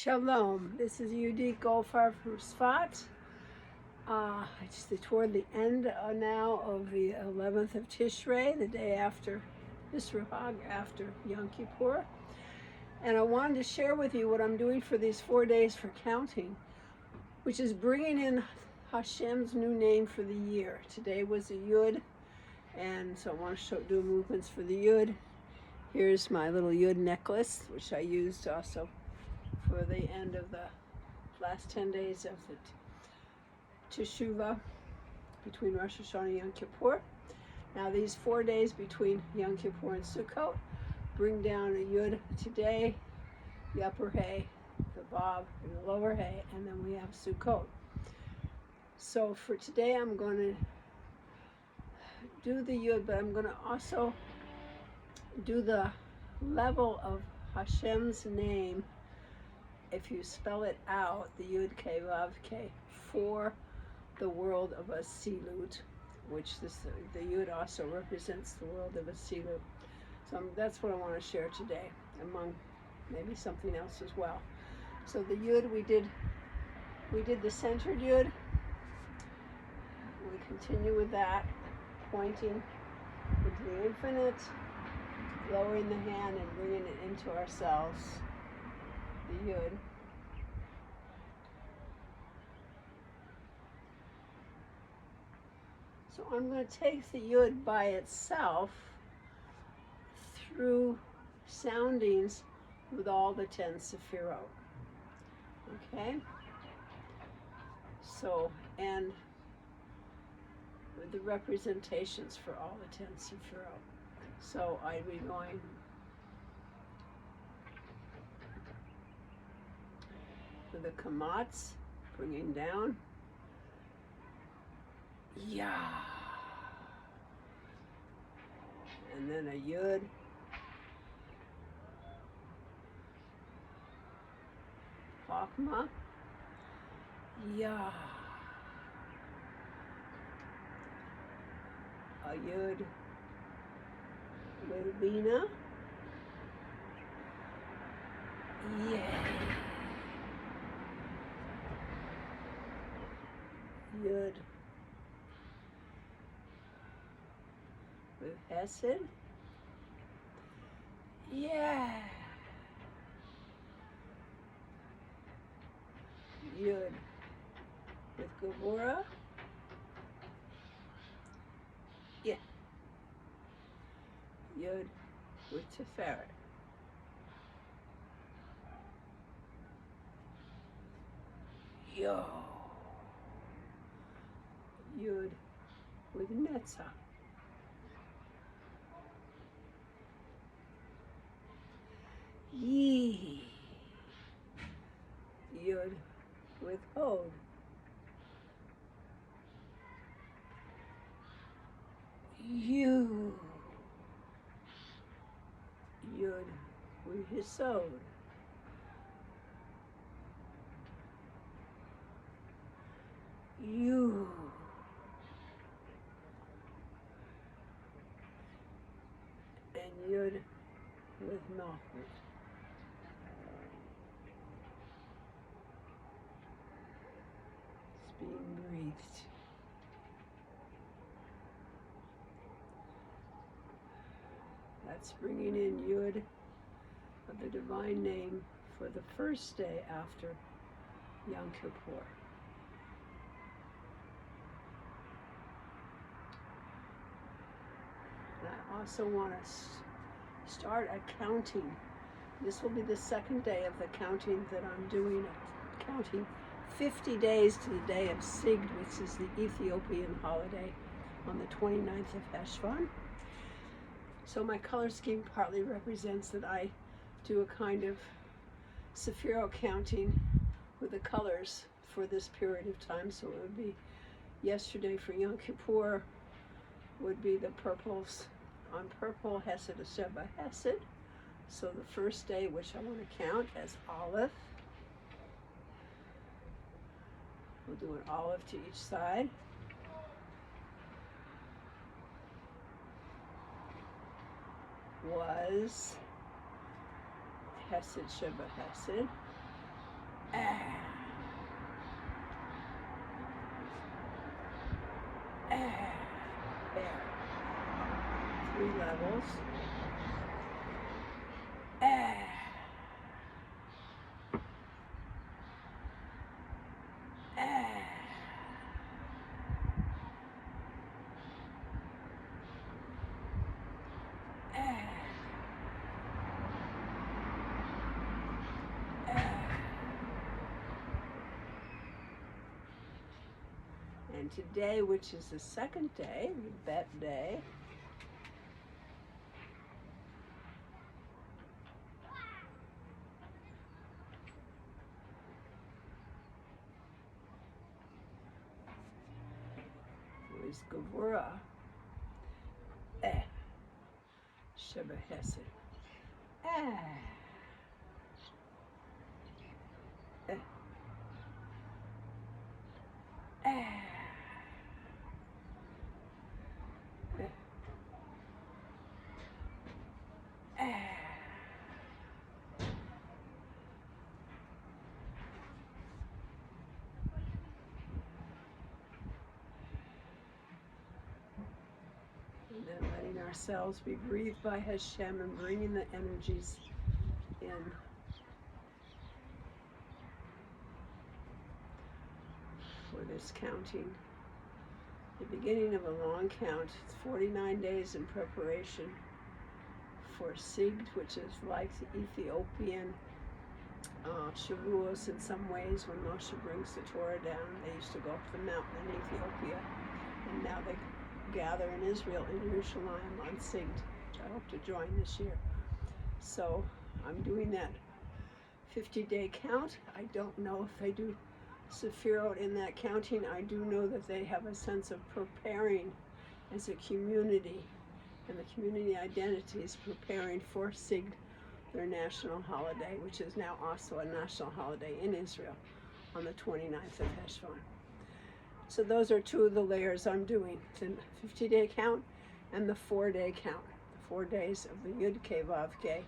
Shalom. This is Yehudit Golfar from Sfat. It's toward the end now of the 11th of Tishrei, the day after after Yom Kippur. And I wanted to share with you what I'm doing for these 4 days for counting, which is bringing in HaShem's new name for the year. Today was a Yud, and so I want to do movements for the Yud. Here's my little Yud necklace, which I used also for the end of the last 10 days of the Teshuvah between Rosh Hashanah and Yom Kippur. Now these 4 days between Yom Kippur and Sukkot bring down a Yud today, the upper hay, the Vav, and the lower hay, and then we have Sukkot. So for today I'm going to do the Yud, but I'm going to also do the level of HaShem's name. If you spell it out, the Yud K Vav K, for the world of Asilut, which the Yud also represents the world of Asilut. So that's what I want to share today, among maybe something else as well. So the Yud, we did the centered Yud. We continue with that, pointing into the infinite, lowering the hand and bringing it into ourselves. The Yud. So I'm going to take the Yud by itself through soundings with all the 10 Sefirot. Okay? So, and with the representations for all the 10 Sefirot. So I'd be going for the Kamatz, bringing down, Yah, and then a Yud, Chokmah, Yah, a Yud with Bina, Yeh, Yud with Chesed, yeah, Yud with Gevurah, yeah, Yud with Tiferet, Yo, Yud with Netzach, Yee, Yud with Hod, You, Yud with Yesod, You, and Yud with Malkhut. It's being breathed. That's bringing in Yud of the divine name for the first day after Yom Kippur. And I also want to start a counting. This will be the second day of the counting that I'm doing, counting 50 days to the day of Sigd, which is the Ethiopian holiday on the 29th of Cheshvan. So my color scheme partly represents that I do a kind of Sefirot counting with the colors for this period of time. So it would be yesterday for Yom Kippur would be the purples. On purple, Chesed Sheba Chesed. So the first day, which I want to count as Alef. We'll do an olive to each side. Was Chesed Sheba Chesed. There. 3 levels. And today, which is the second day, the Bet Day, is Gevurah, Sheba Hesed, And then letting ourselves be breathed by HaShem and bringing the energies in. For this counting, the beginning of a long count. It's 49 days in preparation for Sigd, which is like the Ethiopian Shavuos in some ways. When Moshe brings the Torah down, they used to go up the mountain in Ethiopia, and now they gather in Israel, in Jerusalem on Sigd, which I hope to join this year. So I'm doing that 50-day count. I don't know if they do Sefirot in that counting. I do know that they have a sense of preparing as a community, and the community identity is preparing for Sigd, their national holiday, which is now also a national holiday in Israel on the 29th of Cheshvan. So those are 2 of the layers I'm doing, the 50-day count and the 4-day count, the 4 days of the Yud Vav Ke,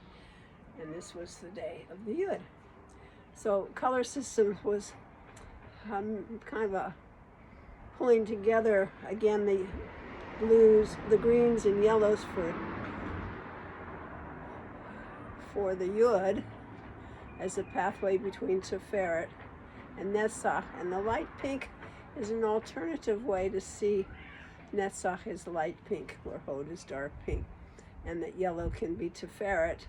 and this was the day of the Yud. So color system was kind of a pulling together, again, the blues, the greens and yellows for the Yud as a pathway between Tiferet and Netzach, and the light pink is an alternative way to see Netzach is light pink, where Hod is dark pink, and that yellow can be Tiferet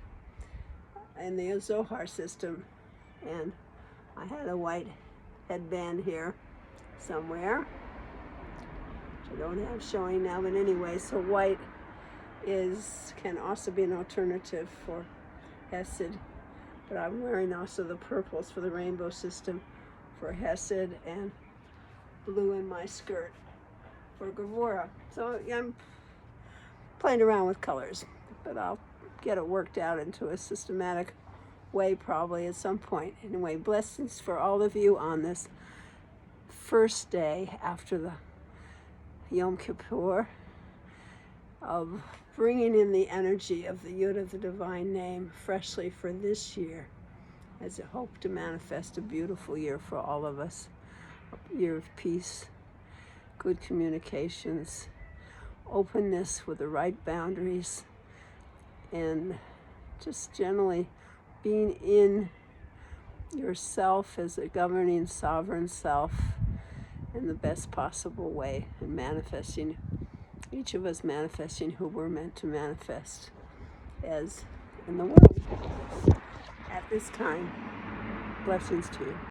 in the Zohar system. And I had a white headband here somewhere, which I don't have showing now, but anyway, so white can also be an alternative for Hesed, but I'm wearing also the purples for the rainbow system for Hesed, and blue in my skirt for Gevurah. So I'm playing around with colors, but I'll get it worked out into a systematic way probably at some point. Anyway, blessings for all of you on this first day after the Yom Kippur of bringing in the energy of the Yud of the Divine Name freshly for this year, as I hope to manifest a beautiful year for all of us. A year of peace, good communications, openness with the right boundaries, and just generally being in yourself as a governing sovereign self in the best possible way, and manifesting, each of us manifesting who we're meant to manifest as in the world at this time. Blessings to you.